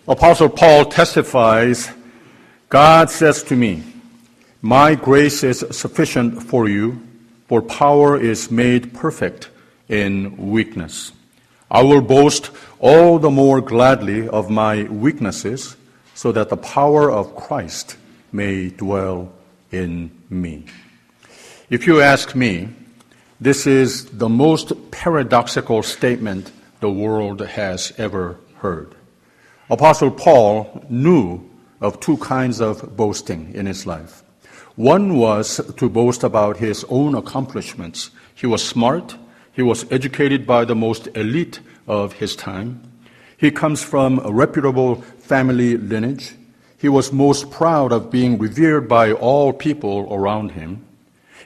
Apostle Paul testifies, God says to me, my grace is sufficient for you, for power is made perfect in weakness. I will boast all the more gladly of my weaknesses, so that the power of Christ may dwell in me. If you ask me, this is the most paradoxical statement the world has ever heard. Apostle Paul knew of two kinds of boasting in his life. One was to boast about his own accomplishments. He was smart. He was educated by the most elite of his time. He comes from a reputable family lineage. He was most proud of being revered by all people around him.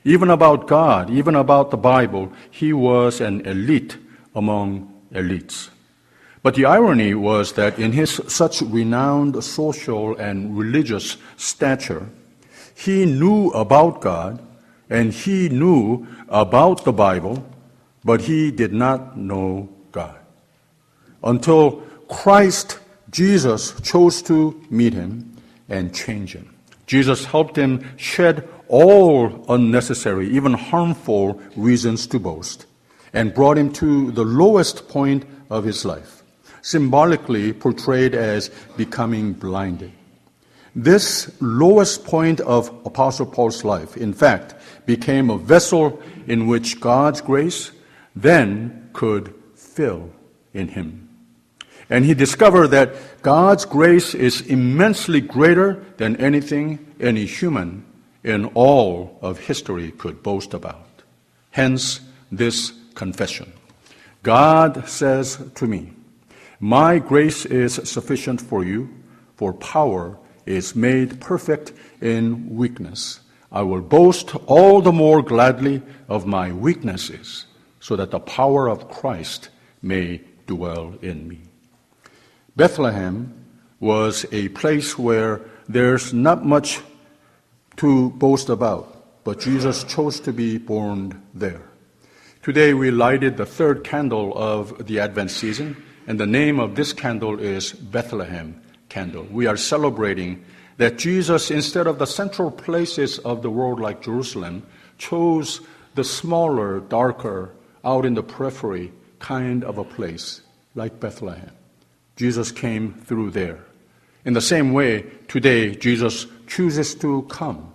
Even about God, even about the Bible, he was an elite among elites. But the irony was that in his such renowned social and religious stature, he knew about God and he knew about the Bible, but he did not know God. Until Christ, Jesus, chose to meet him and change him. Jesus helped him shed all unnecessary, even harmful reasons to boast, and brought him to the lowest point of his life, symbolically portrayed as becoming blinded. This lowest point of Apostle Paul's life, in fact, became a vessel in which God's grace then could fill in him. And he discovered that God's grace is immensely greater than anything any human in all of history could boast about. Hence, this confession. God says to me, my grace is sufficient for you, for power is made perfect in weakness. I will boast all the more gladly of my weaknesses, so that the power of Christ may dwell in me. Bethlehem was a place where there's not much to boast about, but Jesus chose to be born there. Today we lighted the third candle of the Advent season, and the name of this candle is Bethlehem Candle. We are celebrating that Jesus, instead of the central places of the world like Jerusalem, chose the smaller, darker, out in the periphery kind of a place like Bethlehem. Jesus came through there. In the same way, today, Jesus chooses to come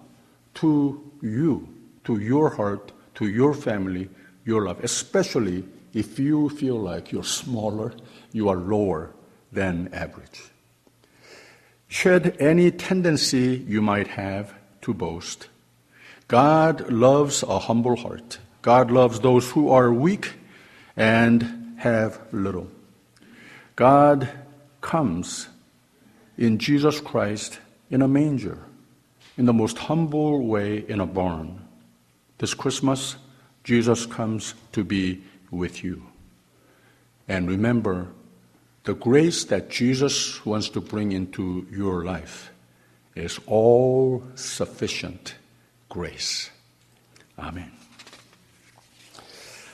to you, to your heart, to your family, your life, especially if you feel like you're smaller, you are lower than average. Shed any tendency you might have to boast. God loves a humble heart. God loves those who are weak and have little. God comes in Jesus Christ in a manger, in the most humble way in a barn. This Christmas, Jesus comes to be with you. And remember, the grace that Jesus wants to bring into your life is all sufficient grace. 아멘.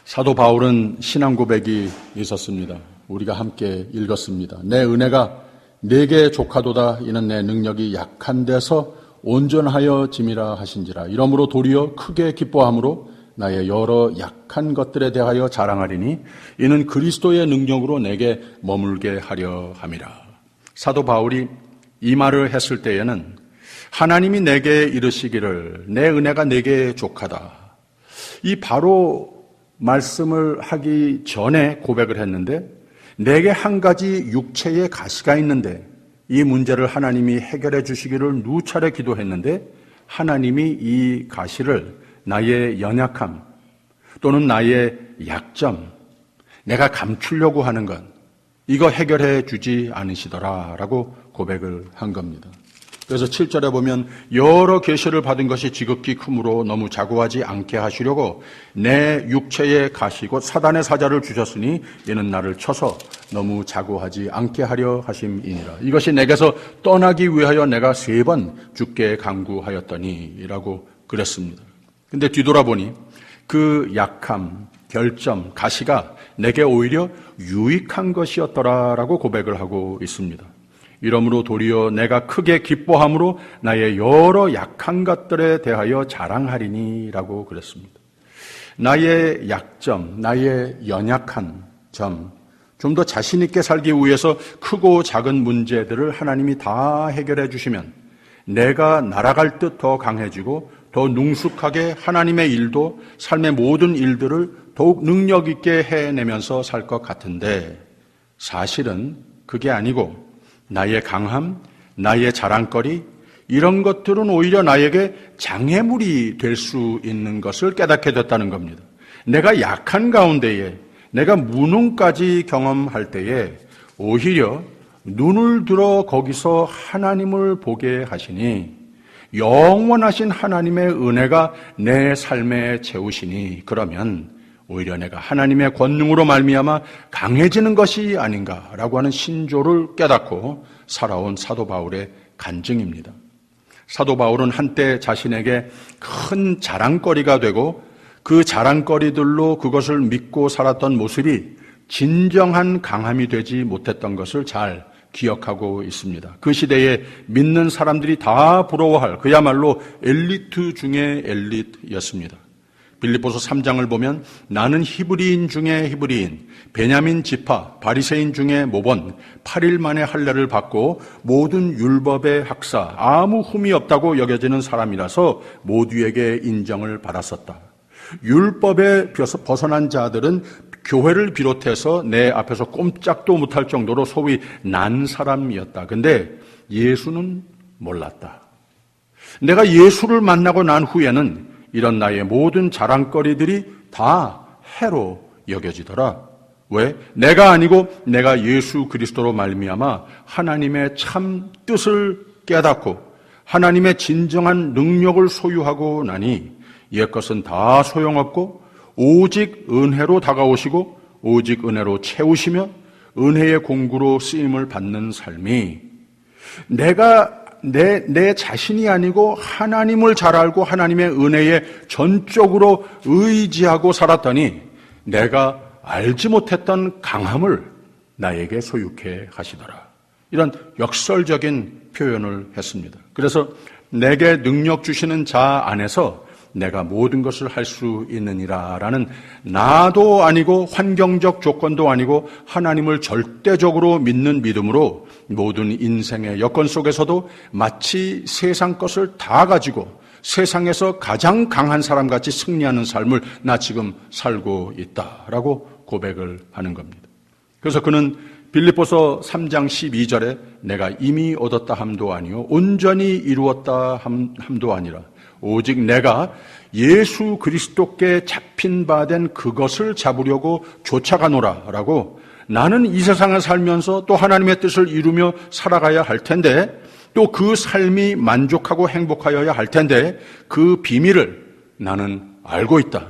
사도 바울은 신앙 고백이 있었습니다. 우리가 함께 읽었습니다. 내 은혜가 내게 족하도다. 이는 내 능력이 약한 데서 온전하여 짐이라 하신지라. 이러므로 도리어 크게 기뻐함으로 나의 여러 약한 것들에 대하여 자랑하리니 이는 그리스도의 능력으로 내게 머물게 하려 함이라. 사도 바울이 이 말을 했을 때에는 하나님이 내게 이르시기를 내 은혜가 내게 족하다. 이 바로 말씀을 하기 전에 고백을 했는데 내게 한 가지 육체의 가시가 있는데 이 문제를 하나님이 해결해 주시기를 누차례 기도했는데 하나님이 이 가시를 나의 연약함 또는 나의 약점, 내가 감추려고 하는 것, 이거 해결해 주지 않으시더라라고 고백을 한 겁니다. 그래서 7절에 보면 여러 계시를 받은 것이 지극히 크므로 너무 자고하지 않게 하시려고 내 육체의 가시 곧 사단의 사자를 주셨으니 이는 나를 쳐서 너무 자고하지 않게 하려 하심이니라. 이것이 내게서 떠나기 위하여 내가 3번 주께 간구하였더니 라고 그랬습니다. 근데 뒤돌아보니 그 약함, 결점, 가시가 내게 오히려 유익한 것이었더라라고 고백을 하고 있습니다. 이러므로 도리어 내가 크게 기뻐함으로 나의 여러 약한 것들에 대하여 자랑하리니 라고 그랬습니다. 나의 약점, 나의 연약한 점, 좀 더 자신 있게 살기 위해서 크고 작은 문제들을 하나님이 다 해결해 주시면 내가 날아갈 듯 더 강해지고 더 능숙하게 하나님의 일도 삶의 모든 일들을 더욱 능력 있게 해내면서 살 것 같은데 사실은 그게 아니고 나의 강함, 나의 자랑거리 이런 것들은 오히려 나에게 장애물이 될 수 있는 것을 깨닫게 됐다는 겁니다. 내가 약한 가운데에 내가 무능까지 경험할 때에 오히려 눈을 들어 거기서 하나님을 보게 하시니 영원하신 하나님의 은혜가 내 삶에 채우시니 그러면 오히려 내가 하나님의 권능으로 말미암아 강해지는 것이 아닌가라고 하는 신조를 깨닫고 살아온 사도 바울의 간증입니다. 사도 바울은 한때 자신에게 큰 자랑거리가 되고 그 자랑거리들로 그것을 믿고 살았던 모습이 진정한 강함이 되지 못했던 것을 잘 기억하고 있습니다. 그 시대에 믿는 사람들이 다 부러워할 그야말로 엘리트 중에 엘리트였습니다. 빌립보서 3장을 보면 나는 히브리인 중에 히브리인, 베냐민 지파, 바리새인 중에 모본, 8일 만에 할례를 받고 모든 율법의 학사, 아무 흠이 없다고 여겨지는 사람이라서 모두에게 인정을 받았었다. 율법에 벗어난 자들은 교회를 비롯해서 내 앞에서 꼼짝도 못할 정도로 소위 난 사람이었다. 근데 예수는 몰랐다. 내가 예수를 만나고 난 후에는 이런 나의 모든 자랑거리들이 다 해로 여겨지더라. 왜? 내가 아니고 내가 예수 그리스도로 말미암아 하나님의 참 뜻을 깨닫고 하나님의 진정한 능력을 소유하고 나니 옛것은 다 소용없고 오직 은혜로 다가오시고 오직 은혜로 채우시며 은혜의 공구로 쓰임을 받는 삶이 내가 내 자신이 아니고 하나님을 잘 알고 하나님의 은혜에 전적으로 의지하고 살았더니 내가 알지 못했던 강함을 나에게 소유케 하시더라. 이런 역설적인 표현을 했습니다. 그래서 내게 능력 주시는 자 안에서 내가 모든 것을 할 수 있느니라라는 나도 아니고 환경적 조건도 아니고 하나님을 절대적으로 믿는 믿음으로 모든 인생의 여건 속에서도 마치 세상 것을 다 가지고 세상에서 가장 강한 사람같이 승리하는 삶을 나 지금 살고 있다라고 고백을 하는 겁니다. 그래서 그는 빌립보서 3장 12절에 내가 이미 얻었다 함도 아니요 온전히 이루었다 함도 아니라 오직 내가 예수 그리스도께 잡힌 바 된 그것을 잡으려고 쫓아가노라 라고 나는 이 세상을 살면서 또 하나님의 뜻을 이루며 살아가야 할 텐데 또 그 삶이 만족하고 행복하여야 할 텐데 그 비밀을 나는 알고 있다.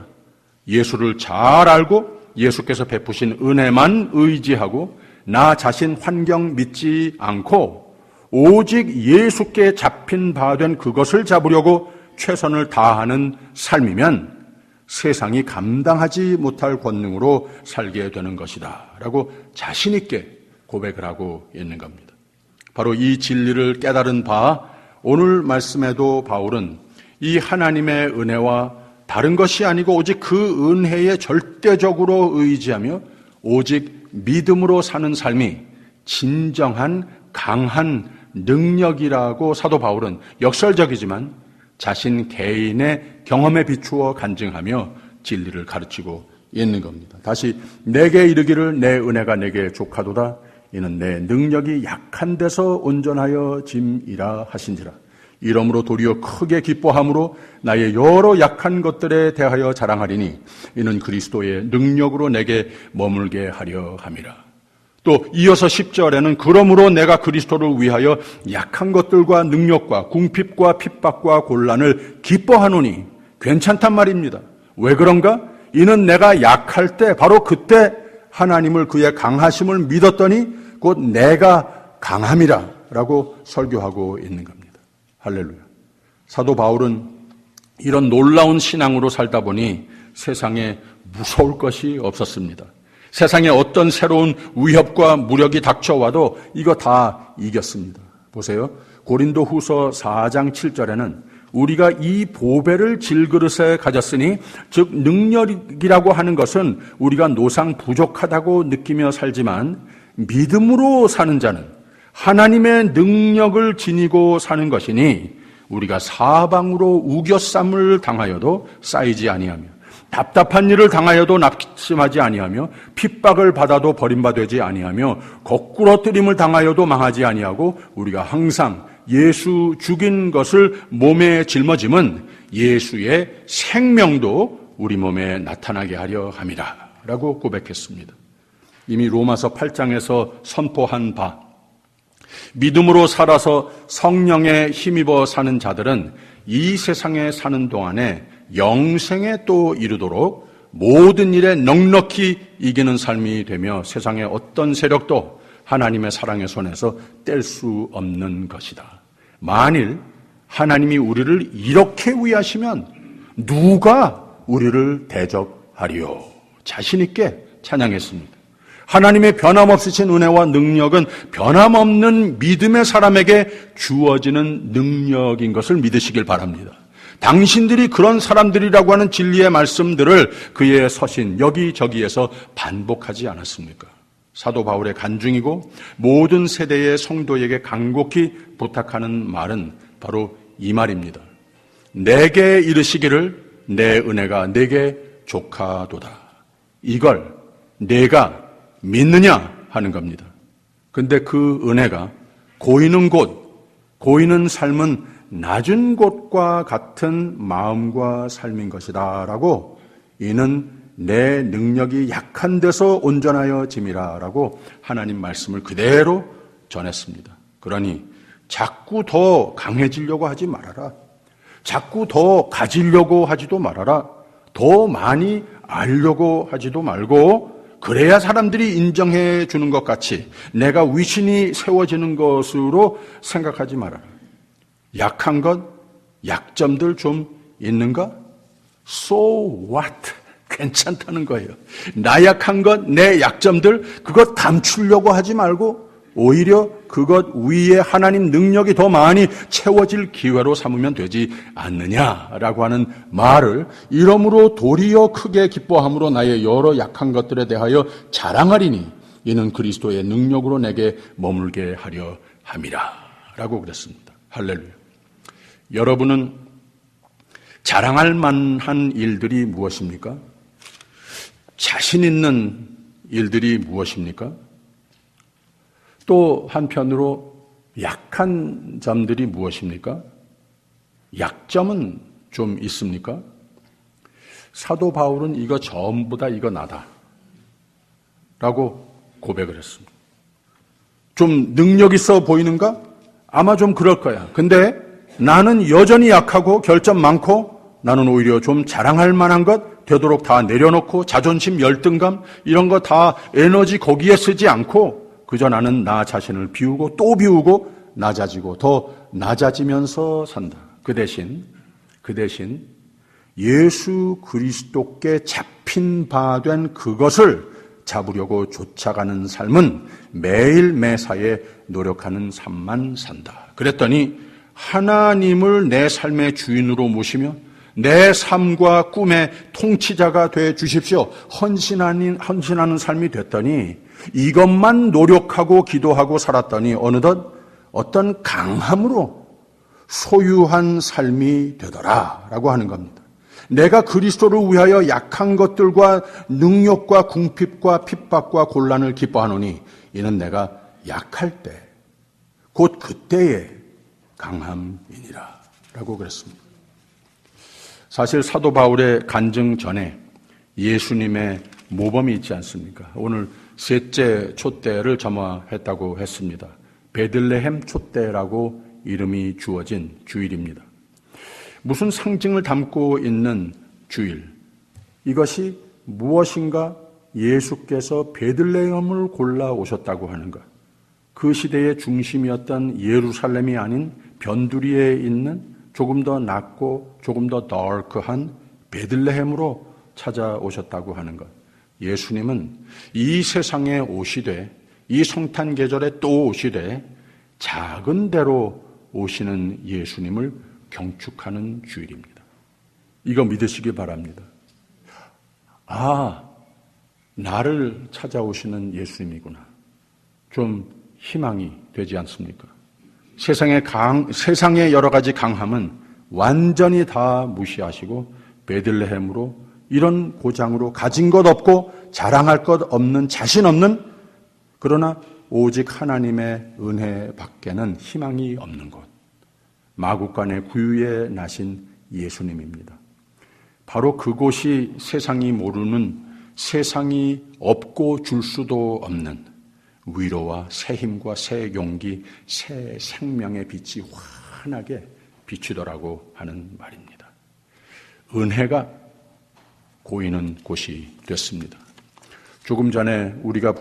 예수를 잘 알고 예수께서 베푸신 은혜만 의지하고 나 자신 환경 믿지 않고 오직 예수께 잡힌 바 된 그것을 잡으려고 최선을 다하는 삶이면 세상이 감당하지 못할 권능으로 살게 되는 것이다 라고 자신 있게 고백을 하고 있는 겁니다. 바로 이 진리를 깨달은 바 오늘 말씀에도 바울은 이 하나님의 은혜와 다른 것이 아니고 오직 그 은혜에 절대적으로 의지하며 오직 믿음으로 사는 삶이 진정한 강한 능력이라고 사도 바울은 역설적이지만 자신 개인의 경험에 비추어 간증하며 진리를 가르치고 있는 겁니다. 다시 내게 이르기를 내 은혜가 내게 족하도다. 이는 내 능력이 약한 데서 온전하여 짐이라 하신지라. 이러므로 도리어 크게 기뻐함으로 나의 여러 약한 것들에 대하여 자랑하리니 이는 그리스도의 능력으로 내게 머물게 하려 함이라. 또 이어서 10절에는 그러므로 내가 그리스도를 위하여 약한 것들과 능력과 궁핍과 핍박과 곤란을 기뻐하노니 괜찮단 말입니다. 왜 그런가? 이는 내가 약할 때 바로 그때 하나님을 그의 강하심을 믿었더니 곧 내가 강함이라 라고 설교하고 있는 겁니다. 할렐루야. 사도 바울은 이런 놀라운 신앙으로 살다 보니 세상에 무서울 것이 없었습니다. 세상에 어떤 새로운 위협과 무력이 닥쳐와도 이거 다 이겼습니다. 보세요. 고린도 후서 4장 7절에는 우리가 이 보배를 질그릇에 가졌으니 즉 능력이라고 하는 것은 우리가 노상 부족하다고 느끼며 살지만 믿음으로 사는 자는 하나님의 능력을 지니고 사는 것이니 우리가 사방으로 우겨쌈을 당하여도 쌓이지 아니하며 답답한 일을 당하여도 낙심하지 아니하며 핍박을 받아도 버림받지 아니하며 거꾸러뜨림을 당하여도 망하지 아니하고 우리가 항상 예수 죽인 것을 몸에 짊어짐은 예수의 생명도 우리 몸에 나타나게 하려 함이라 라고 고백했습니다. 이미 로마서 8장에서 선포한 바 믿음으로 살아서 성령에 힘입어 사는 자들은 이 세상에 사는 동안에 영생에 또 이르도록 모든 일에 넉넉히 이기는 삶이 되며 세상의 어떤 세력도 하나님의 사랑의 손에서 뗄 수 없는 것이다. 만일 하나님이 우리를 이렇게 위하시면 누가 우리를 대적하리요? 자신 있게 찬양했습니다. 하나님의 변함없으신 은혜와 능력은 변함없는 믿음의 사람에게 주어지는 능력인 것을 믿으시길 바랍니다. 당신들이 그런 사람들이라고 하는 진리의 말씀들을 그의 서신 여기저기에서 반복하지 않았습니까? 사도 바울의 간증이고 모든 세대의 성도에게 간곡히 부탁하는 말은 바로 이 말입니다. 내게 이르시기를 내 은혜가 내게 족하도다. 이걸 내가 믿느냐 하는 겁니다. 근데 그 은혜가 고이는 삶은 낮은 곳과 같은 마음과 삶인 것이다 라고 이는 내 능력이 약한 데서 온전하여 짐이라 라고 하나님 말씀을 그대로 전했습니다. 그러니 자꾸 더 강해지려고 하지 말아라. 자꾸 더 가지려고 하지도 말아라. 더 많이 알려고 하지도 말고 그래야 사람들이 인정해 주는 것 같이 내가 위신이 세워지는 것으로 생각하지 말아라. 약한 것, 약점들 좀 있는가? So what? 괜찮다는 거예요. 나약한 것, 내 약점들 그것 감추려고 하지 말고 오히려 그것 위에 하나님 능력이 더 많이 채워질 기회로 삼으면 되지 않느냐라고 하는 말을 이러므로 도리어 크게 기뻐함으로 나의 여러 약한 것들에 대하여 자랑하리니 이는 그리스도의 능력으로 내게 머물게 하려 함이라 라고 그랬습니다. 할렐루야. 여러분은 자랑할 만한 일들이 무엇입니까? 자신 있는 일들이 무엇입니까? 또 한편으로 약한 점들이 무엇입니까? 약점은 좀 있습니까? 사도 바울은 이거 전부 다 이거 나다 라고 고백을 했습니다. 좀 능력 있어 보이는가? 아마 좀 그럴 거야. 근데 나는 여전히 약하고 결점 많고 나는 오히려 좀 자랑할 만한 것 되도록 다 내려놓고 자존심, 열등감 이런 거 다 에너지 거기에 쓰지 않고 그저 나는 나 자신을 비우고 또 비우고 낮아지고 더 낮아지면서 산다. 그 대신 예수 그리스도께 잡힌 바 된 그것을 잡으려고 쫓아가는 삶은 매일 매사에 노력하는 삶만 산다. 그랬더니 하나님을 내 삶의 주인으로 모시며 내 삶과 꿈의 통치자가 돼 주십시오. 헌신하는 삶이 됐더니 이것만 노력하고 기도하고 살았더니 어느덧 어떤 강함으로 소유한 삶이 되더라라고 하는 겁니다. 내가 그리스도를 위하여 약한 것들과 능욕과 궁핍과 핍박과 곤란을 기뻐하노니 이는 내가 약할 때 곧 그때의 강함이니라 라고 그랬습니다. 사실 사도 바울의 간증 전에 예수님의 모범이 있지 않습니까? 오늘 셋째 촛대를 점화했다고 했습니다. 베들레헴 촛대라고 이름이 주어진 주일입니다. 무슨 상징을 담고 있는 주일, 이것이 무엇인가? 예수께서 베들레헴을 골라 오셨다고 하는 것. 그 시대의 중심이었던 예루살렘이 아닌 변두리에 있는 조금 더 낮고 조금 더 다크한 베들레헴으로 찾아오셨다고 하는 것. 예수님은 이 세상에 오시되 이 성탄 계절에 또 오시되 작은 데로 오시는 예수님을 경축하는 주일입니다. 이거 믿으시기 바랍니다. 아, 나를 찾아오시는 예수님이구나. 좀 희망이 되지 않습니까? 세상의 여러 가지 강함은 완전히 다 무시하시고 베들레헴으로 이런 고장으로 가진 것 없고 자랑할 것 없는 자신 없는 그러나 오직 하나님의 은혜 밖에는 희망이 없는 곳. 마구간의 구유에 나신 예수님입니다. 바로 그곳이 세상이 모르는 세상이 없고 줄 수도 없는 위로와 새 힘과 새 용기, 새 생명의 빛이 환하게 비추더라고 하는 말입니다. 은혜가 고이는 곳이 됐습니다. 조금 전에 우리가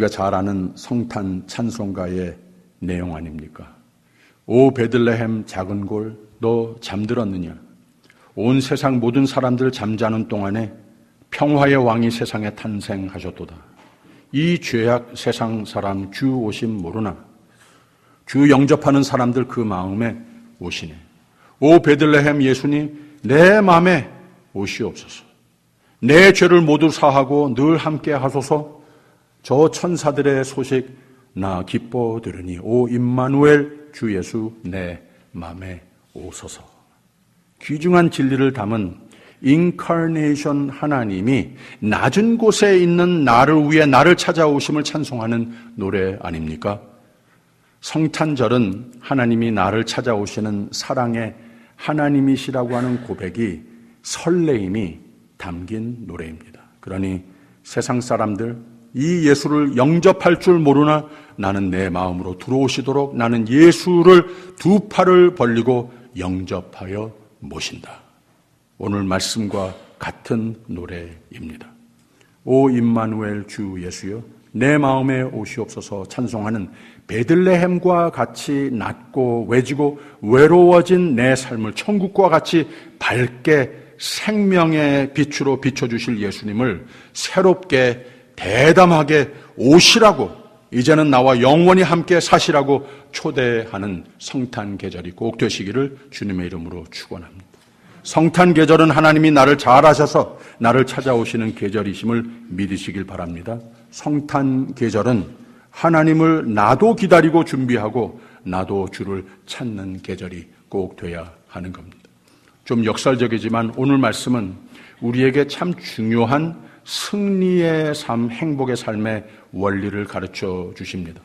잘 아는 성탄 찬송가의 내용 아닙니까? 오 베들레헴 작은 골, 너 잠들었느냐? 온 세상 모든 사람들 잠자는 동안에 평화의 왕이 세상에 탄생하셨도다. 이 죄악 세상 사람 주 오심 모르나? 주 영접하는 사람들 그 마음에 오시네. 오 베들레헴 예수님, 내 마음에 오시옵소서. 내 죄를 모두 사하고 늘 함께 하소서. 저 천사들의 소식 나 기뻐 들으니 오 임마누엘 주 예수 내 마음에 오소서. 귀중한 진리를 담은 인카네이션 하나님이 낮은 곳에 있는 나를 위해 나를 찾아오심을 찬송하는 노래 아닙니까? 성탄절은 하나님이 나를 찾아오시는 사랑의 하나님이시라고 하는 고백이 설레임이 담긴 노래입니다. 그러니 세상 사람들 이 예수를 영접할 줄 모르나 나는 내 마음으로 들어오시도록 나는 예수를 두 팔을 벌리고 영접하여 모신다. 오늘 말씀과 같은 노래입니다. 오 임마누엘 주 예수여 내 마음에 오시옵소서 찬송하는 베들레헴과 같이 낮고 외지고 외로워진 내 삶을 천국과 같이 밝게 생명의 빛으로 비춰주실 예수님을 새롭게 대담하게 오시라고 이제는 나와 영원히 함께 사시라고 초대하는 성탄 계절이 꼭 되시기를 주님의 이름으로 축원합니다. 성탄 계절은 하나님이 나를 잘 아셔서 나를 찾아오시는 계절이심을 믿으시길 바랍니다. 성탄 계절은 하나님을 나도 기다리고 준비하고 나도 주를 찾는 계절이 꼭 돼야 하는 겁니다. 좀 역설적이지만 오늘 말씀은 우리에게 참 중요한 승리의 삶, 행복의 삶의 원리를 가르쳐 주십니다.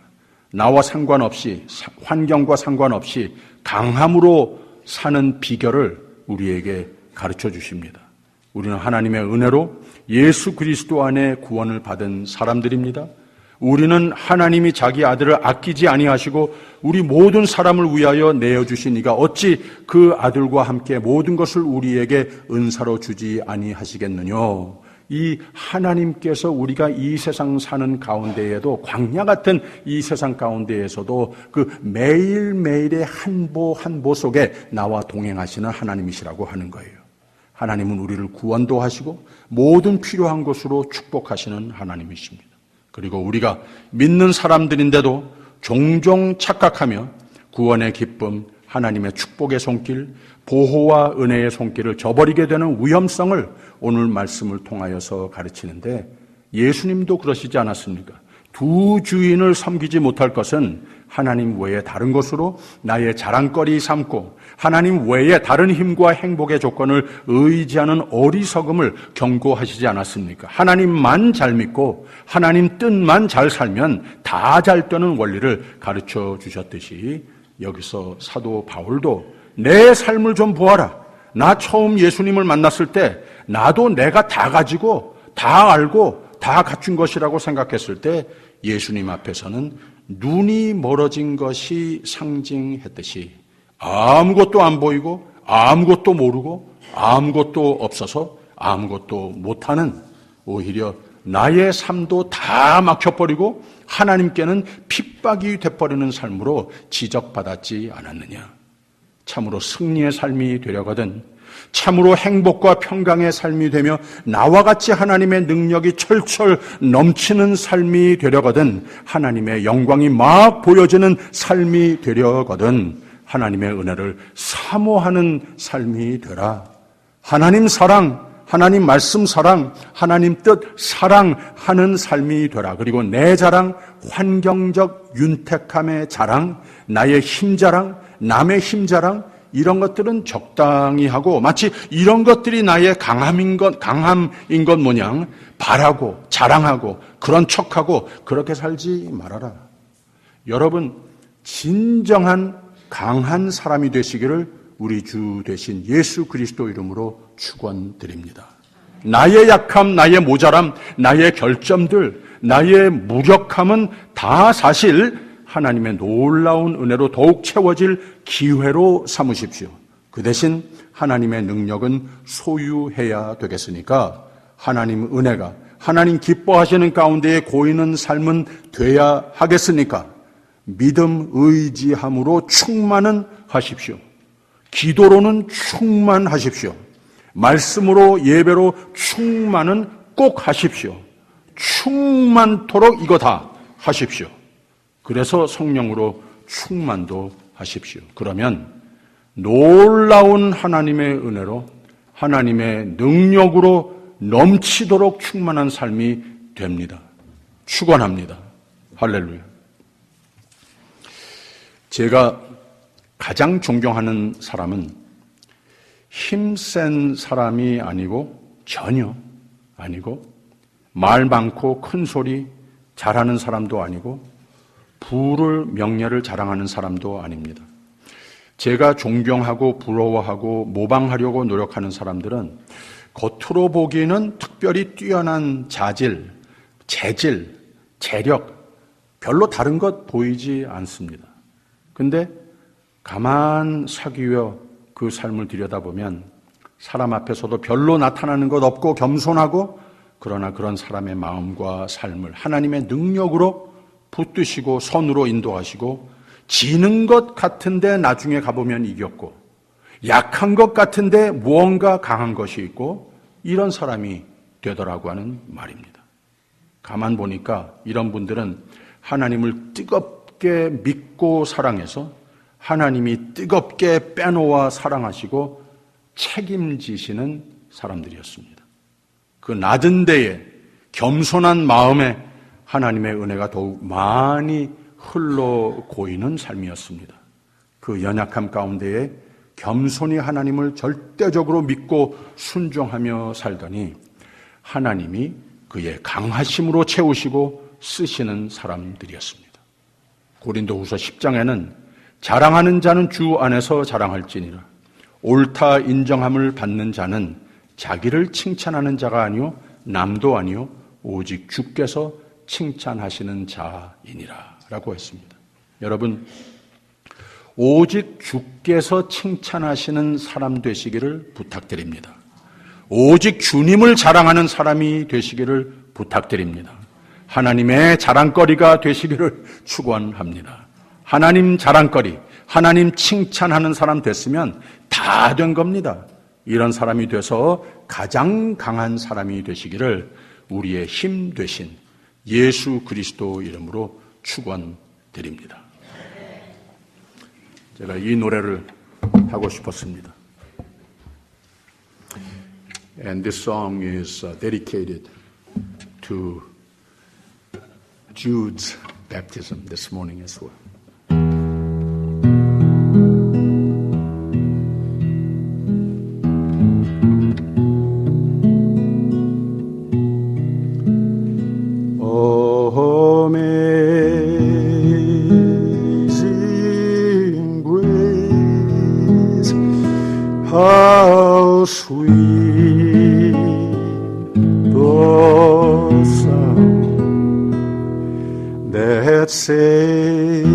나와 상관없이, 환경과 상관없이 강함으로 사는 비결을 우리에게 가르쳐 주십니다. 우리는 하나님의 은혜로 예수 그리스도 안에 구원을 받은 사람들입니다. 우리는 하나님이 자기 아들을 아끼지 아니하시고 우리 모든 사람을 위하여 내어주신 이가 어찌 그 아들과 함께 모든 것을 우리에게 은사로 주지 아니하시겠느냐. 이 하나님께서 우리가 이 세상 사는 가운데에도 광야 같은 이 세상 가운데에서도 그 매일매일의 한 보 한 보 속에 나와 동행하시는 하나님이시라고 하는 거예요. 하나님은 우리를 구원도 하시고 모든 필요한 것으로 축복하시는 하나님이십니다. 그리고 우리가 믿는 사람들인데도 종종 착각하며 구원의 기쁨, 하나님의 축복의 손길, 보호와 은혜의 손길을 저버리게 되는 위험성을 오늘 말씀을 통하여서 가르치는데 예수님도 그러시지 않았습니까? 두 주인을 섬기지 못할 것은 하나님 외에 다른 것으로 나의 자랑거리 삼고 하나님 외에 다른 힘과 행복의 조건을 의지하는 어리석음을 경고하시지 않았습니까? 하나님만 잘 믿고 하나님 뜻만 잘 살면 다 잘 되는 원리를 가르쳐 주셨듯이 여기서 사도 바울도 내 삶을 좀 보아라. 나 처음 예수님을 만났을 때 나도 내가 다 가지고 다 알고 다 갖춘 것이라고 생각했을 때 예수님 앞에서는 눈이 멀어진 것이 상징했듯이 아무것도 안 보이고 아무것도 모르고 아무것도 없어서 아무것도 못하는 오히려 나의 삶도 다 막혀버리고 하나님께는 핍박이 돼버리는 삶으로 지적받았지 않았느냐. 참으로 승리의 삶이 되려거든 참으로 행복과 평강의 삶이 되며 나와 같이 하나님의 능력이 철철 넘치는 삶이 되려거든, 하나님의 영광이 막 보여지는 삶이 되려거든 하나님의 은혜를 사모하는 삶이 되라. 하나님 사랑, 하나님 말씀 사랑, 하나님 뜻 사랑하는 삶이 되라. 그리고 내 자랑, 환경적 윤택함의 자랑, 나의 힘 자랑, 남의 힘 자랑, 이런 것들은 적당히 하고 마치 이런 것들이 나의 강함인 것 모양 바라고 자랑하고 그런 척하고 그렇게 살지 말아라. 여러분, 진정한 강한 사람이 되시기를 우리 주 되신 예수 그리스도 이름으로 축원드립니다. 나의 약함, 나의 모자람, 나의 결점들, 나의 무력함은 다 사실 하나님의 놀라운 은혜로 더욱 채워질 기회로 삼으십시오. 그 대신 하나님의 능력은 소유해야 되겠으니까 하나님 은혜가 하나님 기뻐하시는 가운데에 고이는 삶은 돼야 하겠으니까 믿음, 의지함으로 충만은 하십시오. 기도로는 충만하십시오. 말씀으로 예배로 충만은 꼭 하십시오. 충만토록 이거 다 하십시오. 그래서 성령으로 충만도 하십시오. 그러면 놀라운 하나님의 은혜로 하나님의 능력으로 넘치도록 충만한 삶이 됩니다. 축원합니다. 할렐루야. 제가 가장 존경하는 사람은 힘센 사람이 아니고 전혀 아니고 말 많고 큰 소리 잘하는 사람도 아니고 부를 명예를 자랑하는 사람도 아닙니다. 제가 존경하고 부러워하고 모방하려고 노력하는 사람들은 겉으로 보기에는 특별히 뛰어난 자질, 재질, 재력 별로 다른 것 보이지 않습니다. 근데 가만 사귀어 그 삶을 들여다보면 사람 앞에서도 별로 나타나는 것 없고 겸손하고 그러나 그런 사람의 마음과 삶을 하나님의 능력으로 붙드시고 선으로 인도하시고 지는 것 같은데 나중에 가보면 이겼고 약한 것 같은데 무언가 강한 것이 있고 이런 사람이 되더라고 하는 말입니다. 가만 보니까 이런 분들은 하나님을 뜨겁게 믿고 사랑해서 하나님이 뜨겁게 빼놓아 사랑하시고 책임지시는 사람들이었습니다. 그 낮은 데에 겸손한 마음에 하나님의 은혜가 더욱 많이 흘러 고이는 삶이었습니다. 그 연약함 가운데에 겸손히 하나님을 절대적으로 믿고 순종하며 살더니 하나님이 그의 강하심으로 채우시고 쓰시는 사람들이었습니다. 고린도후서 10장에는 자랑하는 자는 주 안에서 자랑할지니라. 옳다 인정함을 받는 자는 자기를 칭찬하는 자가 아니요 남도 아니요 오직 주께서 칭찬하시는 자이니라 라고 했습니다. 여러분, 오직 주께서 칭찬하시는 사람 되시기를 부탁드립니다. 오직 주님을 자랑하는 사람이 되시기를 부탁드립니다. 하나님의 자랑거리가 되시기를 축원합니다. 하나님 자랑거리, 하나님 칭찬하는 사람 됐으면 다 된 겁니다. 이런 사람이 돼서 가장 강한 사람이 되시기를 우리의 힘 되신 예수 그리스도 이름으로 축원드립니다. 제가 이 노래를 하고 싶었습니다. And this song is dedicated to Jude's baptism this morning as well. Amazing grace, how sweet the sound that saved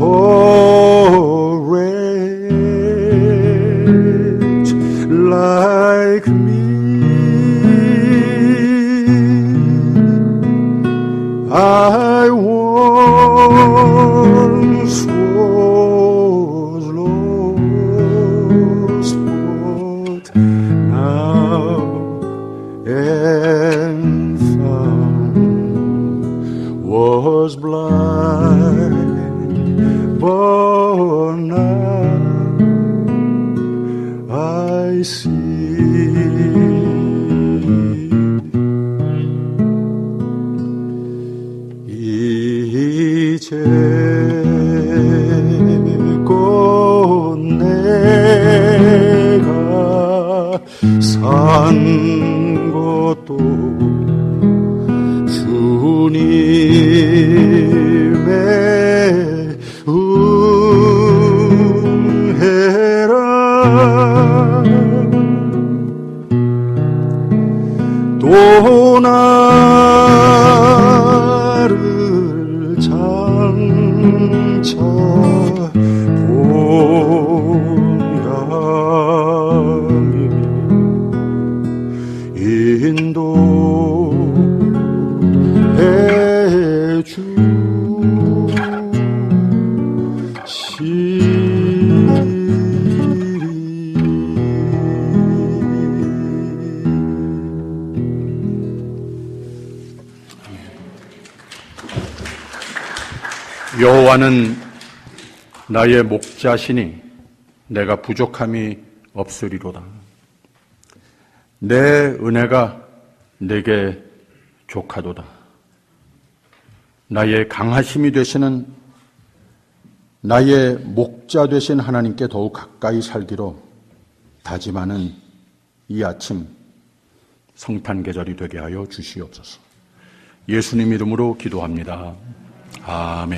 a wretch like me. I once was lost, but now I see. 이제 곧 내가 산 것도 주님의 은혜라. 또 나를 장차 본향이 인도해 여호와는 나의 목자시니 내가 부족함이 없으리로다. 내 은혜가 내게 족하도다. 나의 강하심이 되시는 나의 목자 되신 하나님께 더욱 가까이 살기로 다짐하는 이 아침 성탄 계절이 되게 하여 주시옵소서. 예수님 이름으로 기도합니다. 아멘.